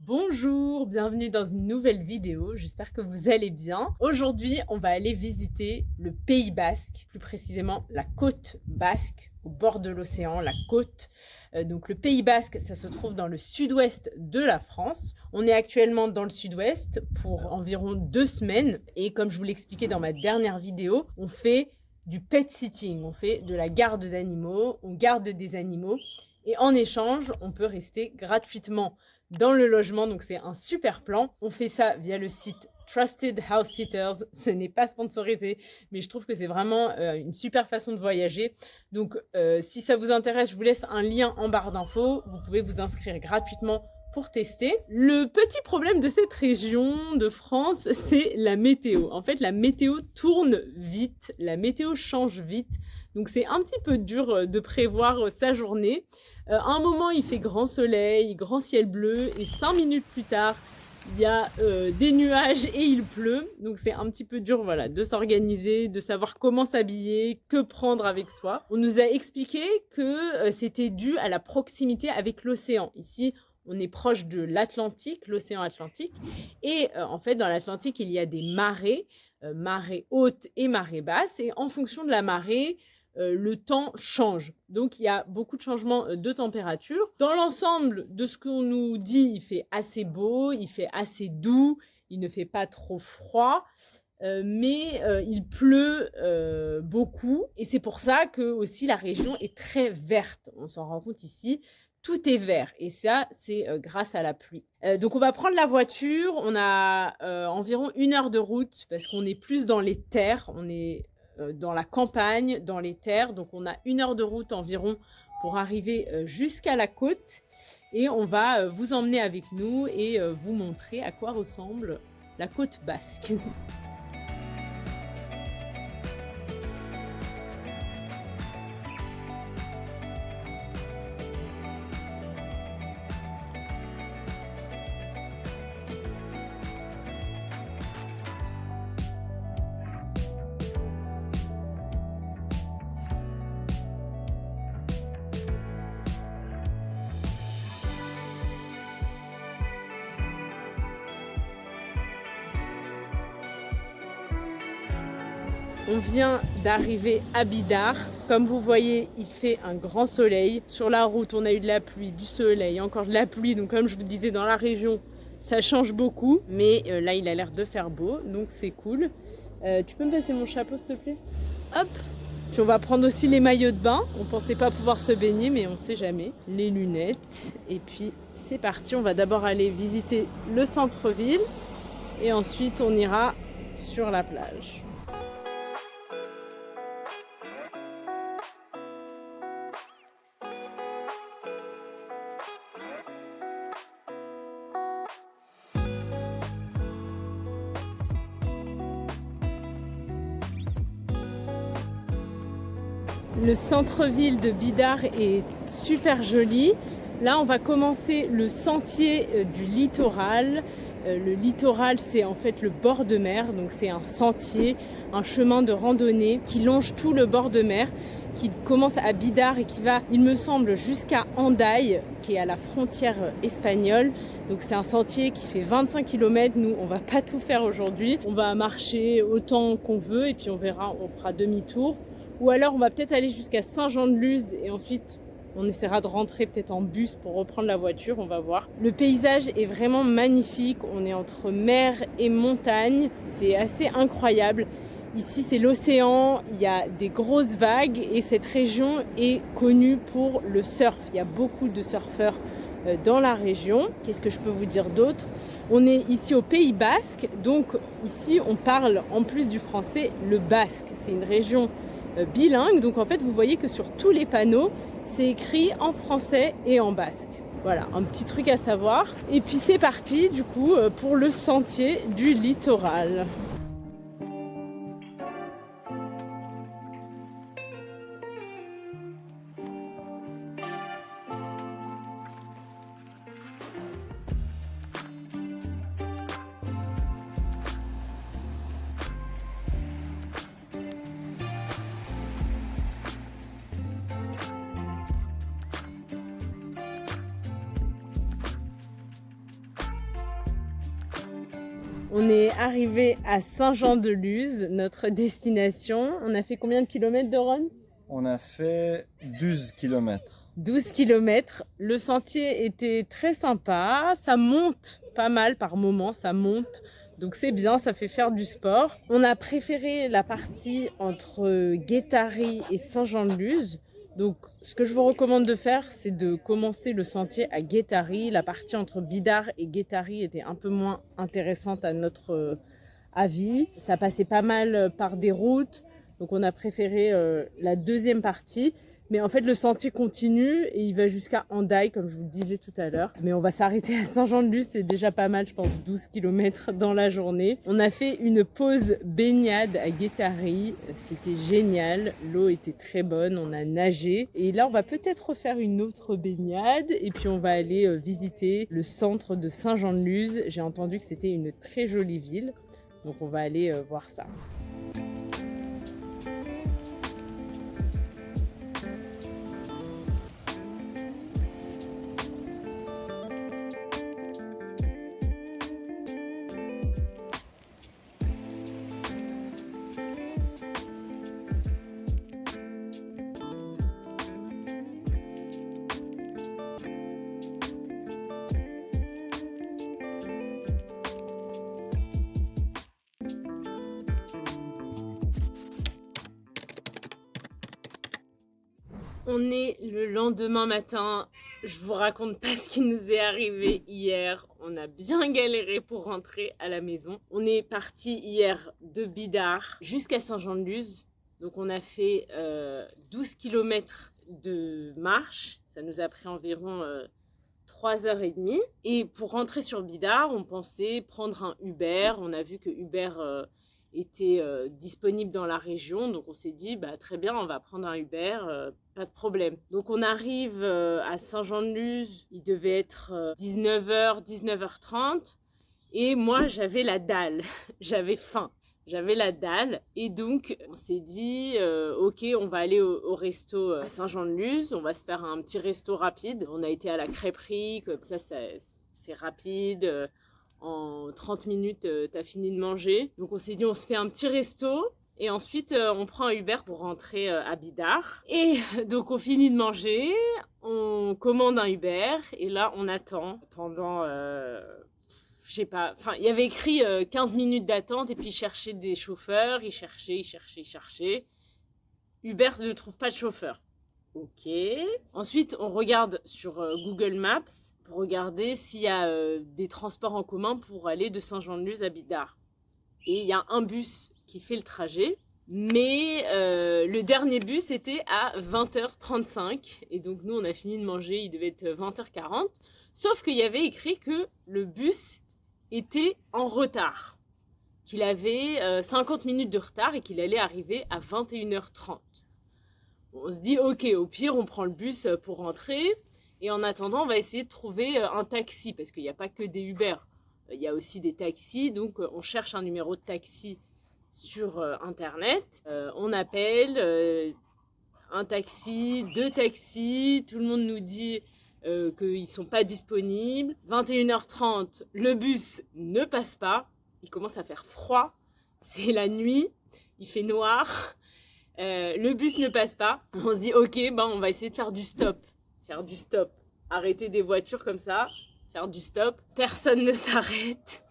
Bonjour, bienvenue dans une nouvelle vidéo, j'espère que vous allez bien. Aujourd'hui, on va aller visiter le Pays Basque, plus précisément la côte basque, au bord de l'océan, la côte. Donc le Pays Basque, ça se trouve dans le sud-ouest de la France. On est actuellement dans le sud-ouest pour environ 2 semaines et comme je vous l'expliquais dans ma dernière vidéo, on fait du pet sitting, on fait de la garde d'animaux, on garde des animaux et en échange, on peut rester gratuitement dans le logement, donc c'est un super plan. On fait ça via le site Trusted House Sitters. Ce n'est pas sponsorisé, mais je trouve que c'est vraiment une super façon de voyager. Donc si ça vous intéresse, je vous laisse un lien en barre d'infos. Vous pouvez vous inscrire gratuitement pour tester. Le petit problème de cette région de France, c'est la météo. En fait, la météo tourne vite, la météo change vite. Donc c'est un petit peu dur de prévoir sa journée. À un moment, il fait grand soleil, grand ciel bleu, et 5 minutes plus tard, il y a des nuages et il pleut. Donc c'est un petit peu dur voilà, de s'organiser, de savoir comment s'habiller, que prendre avec soi. On nous a expliqué que c'était dû à la proximité avec l'océan. Ici, on est proche de l'Atlantique, l'océan Atlantique. Et en fait, dans l'Atlantique, il y a des marées, marée haute et marée basse. Et en fonction de la marée, le temps change. Donc, il y a beaucoup de changements de température. Dans l'ensemble de ce qu'on nous dit, il fait assez beau, il fait assez doux, il ne fait pas trop froid, mais il pleut beaucoup. Et c'est pour ça que aussi la région est très verte. On s'en rend compte ici. Tout est vert et ça, c'est grâce à la pluie. Donc on va prendre la voiture. On a environ 1 heure de route parce qu'on est plus dans les terres. On est dans la campagne, dans les terres. Donc on a 1 heure de route environ pour arriver jusqu'à la côte. Et on va vous emmener avec nous et vous montrer à quoi ressemble la côte basque. On vient d'arriver à Bidart. Comme vous voyez, il fait un grand soleil. Sur la route, on a eu de la pluie, du soleil, encore de la pluie. Donc comme je vous disais, dans la région, ça change beaucoup. Mais là, il a l'air de faire beau, donc c'est cool. Tu peux me passer mon chapeau, s'il te plaît? Hop! Puis on va prendre aussi les maillots de bain. On pensait pas pouvoir se baigner, mais on sait jamais. Les lunettes. Et puis, c'est parti. On va d'abord aller visiter le centre-ville. Et ensuite, on ira sur la plage. Le centre-ville de Bidart est super joli. Là, on va commencer le sentier du littoral. Le littoral, c'est en fait le bord de mer. Donc, c'est un sentier, un chemin de randonnée qui longe tout le bord de mer, qui commence à Bidart et qui va, il me semble, jusqu'à Hendaye, qui est à la frontière espagnole. Donc, c'est un sentier qui fait 25 km. Nous, on va pas tout faire aujourd'hui. On va marcher autant qu'on veut et puis on verra, on fera demi-tour. Ou alors on va peut-être aller jusqu'à Saint-Jean-de-Luz et ensuite on essaiera de rentrer peut-être en bus pour reprendre la voiture, on va voir. Le paysage est vraiment magnifique, on est entre mer et montagne, c'est assez incroyable. Ici c'est l'océan, il y a des grosses vagues et cette région est connue pour le surf. Il y a beaucoup de surfeurs dans la région. Qu'est-ce que je peux vous dire d'autre? On est ici au Pays Basque, donc ici on parle en plus du français le basque. C'est une région bilingue, donc en fait vous voyez que sur tous les panneaux c'est écrit en français et en basque. Voilà, un petit truc à savoir. Et puis c'est parti du coup pour le sentier du littoral. On est arrivé à Saint-Jean-de-Luz, notre destination. On a fait combien de kilomètres de run? On a fait 12 km. 12 kilomètres. Le sentier était très sympa. Ça monte pas mal par moment, ça monte. Donc c'est bien, ça fait faire du sport. On a préféré la partie entre Guétary et Saint-Jean-de-Luz. Donc ce que je vous recommande de faire, c'est de commencer le sentier à Guétary. La partie entre Bidart et Guétary était un peu moins intéressante à notre avis. Ça passait pas mal par des routes. Donc on a préféré la deuxième partie. Mais en fait, le sentier continue et il va jusqu'à Hendaye, comme je vous le disais tout à l'heure. Mais on va s'arrêter à Saint-Jean-de-Luz, c'est déjà pas mal, je pense, 12 km dans la journée. On a fait une pause baignade à Guétary. C'était génial, l'eau était très bonne, on a nagé. Et là, on va peut-être refaire une autre baignade et puis on va aller visiter le centre de Saint-Jean-de-Luz. J'ai entendu que c'était une très jolie ville, donc on va aller voir ça. On est le lendemain matin, je vous raconte pas ce qui nous est arrivé hier, on a bien galéré pour rentrer à la maison. On est parti hier de Bidart jusqu'à Saint-Jean-de-Luz, donc on a fait 12 km de marche, ça nous a pris environ 3h30. Et pour rentrer sur Bidart, on pensait prendre un Uber, on a vu que Uber était disponible dans la région, donc on s'est dit bah, très bien, on va prendre un Uber, pas de problème. Donc on arrive à Saint-Jean-de-Luz, il devait être 19h, 19h30 et moi j'avais la dalle, j'avais faim. J'avais la dalle et donc on s'est dit ok, on va aller au resto à Saint-Jean-de-Luz, on va se faire un petit resto rapide. On a été à la crêperie, comme ça c'est rapide. En 30 minutes, t'as fini de manger. Donc on s'est dit, on se fait un petit resto. Et ensuite, on prend un Uber pour rentrer à Bidart. Et donc, on finit de manger, on commande un Uber. Et là, on attend pendant, je sais pas, enfin, il y avait écrit 15 minutes d'attente. Et puis, il cherchait des chauffeurs. Il cherchait. Uber ne trouve pas de chauffeur. Ok. Ensuite, on regarde sur Google Maps pour regarder s'il y a des transports en commun pour aller de Saint-Jean-de-Luz à Bidart. Et il y a un bus qui fait le trajet, mais le dernier bus était à 20h35. Et donc nous, on a fini de manger, il devait être 20h40. Sauf qu'il y avait écrit que le bus était en retard, qu'il avait 50 minutes de retard et qu'il allait arriver à 21h30. On se dit, ok, au pire, on prend le bus pour rentrer. Et en attendant, on va essayer de trouver un taxi, parce qu'il n'y a pas que des Uber. Il y a aussi des taxis, donc on cherche un numéro de taxi sur Internet. On appelle un taxi, deux taxis, tout le monde nous dit qu'ils ne sont pas disponibles. 21h30, le bus ne passe pas. Il commence à faire froid, c'est la nuit, il fait noir. Le bus ne passe pas. On se dit ok, ben on va essayer de faire du stop. Arrêter des voitures comme ça, faire du stop. Personne ne s'arrête.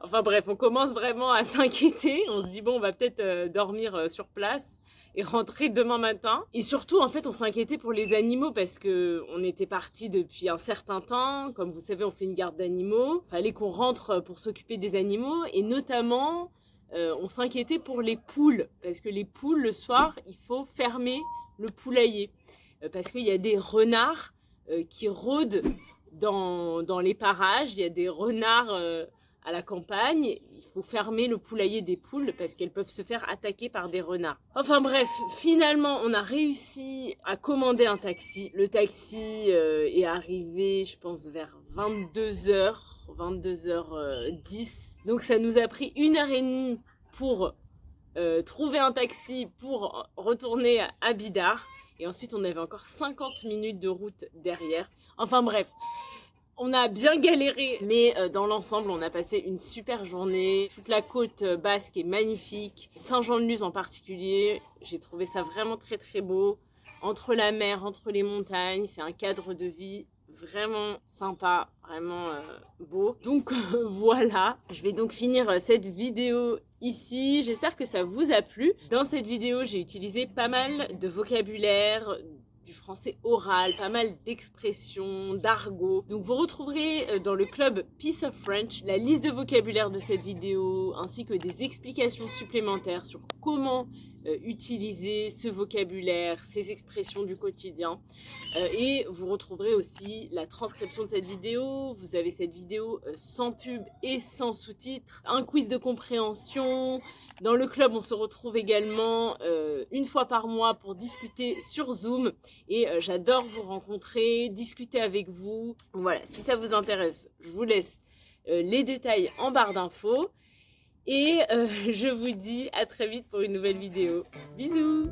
Enfin bref, on commence vraiment à s'inquiéter. On se dit bon, on va peut-être dormir sur place et rentrer demain matin. Et surtout, en fait, on s'inquiétait pour les animaux parce que on était partis depuis un certain temps. Comme vous savez, on fait une garde d'animaux. Fallait qu'on rentre pour s'occuper des animaux et notamment on s'inquiétait pour les poules, parce que les poules, le soir, il faut fermer le poulailler, parce qu'il y a des renards qui rôdent dans les parages, il y a des renards à la campagne, il faut fermer le poulailler des poules, parce qu'elles peuvent se faire attaquer par des renards. Enfin bref, finalement, on a réussi à commander un taxi. Le taxi est arrivé, je pense, vers 22h10. Donc ça nous a pris 1h30 pour trouver un taxi pour retourner à Bidart. Et ensuite, on avait encore 50 minutes de route derrière. Enfin bref, On a bien galéré, mais dans l'ensemble, on a passé une super journée. Toute la côte basque est magnifique. Saint-Jean-de-Luz en particulier, j'ai trouvé ça vraiment très très beau. Entre la mer, entre les montagnes, c'est un cadre de vie vraiment sympa, vraiment beau. Donc voilà, je vais donc finir cette vidéo ici. J'espère que ça vous a plu. Dans cette vidéo, j'ai utilisé pas mal de vocabulaire, du français oral, pas mal d'expressions, d'argot. Donc vous retrouverez dans le club Piece of French la liste de vocabulaire de cette vidéo ainsi que des explications supplémentaires sur comment utiliser ce vocabulaire, ces expressions du quotidien. Et vous retrouverez aussi la transcription de cette vidéo. Vous avez cette vidéo sans pub et sans sous-titres, un quiz de compréhension. Dans le club, on se retrouve également une fois par mois pour discuter sur Zoom. Et j'adore vous rencontrer, discuter avec vous. Voilà, si ça vous intéresse, je vous laisse les détails en barre d'infos. Et je vous dis à très vite pour une nouvelle vidéo. Bisous!